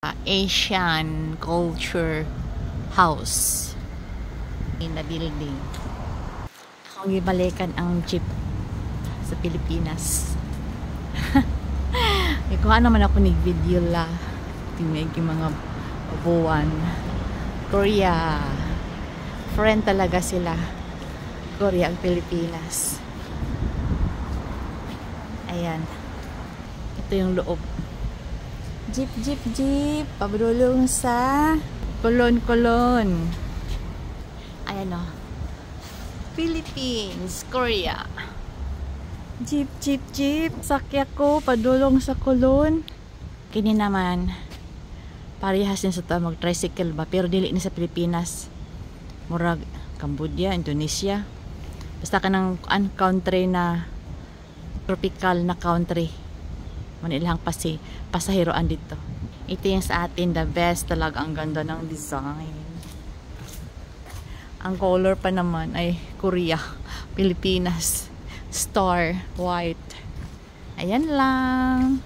Asian culture house in the building. Akong gibalikan ang jeep sa Pilipinas. Ikuha naman ako ni video la tinig yung mga buwan. Korea, friend talaga sila. Korea ang Pilipinas. Ayan, ito yung loob. Jeep, jeep, jeep. Pabrulong sa Kulon. Ayan o. Philippines, Korea. Jeep, jeep, jeep. Sakya ko, padulong sa Kulon. Kini naman, parehas din sa ito mag-tricycle ba? Pero dili ni sa Pilipinas. Murag, Cambodia, Indonesia. Basta ka ng country na tropical na country. Manilang pasahiroan dito. Ito yung sa atin, the best talaga. Ang ganda ng design. Ang color pa naman ay Korea, Pilipinas, star, white. Ayan lang.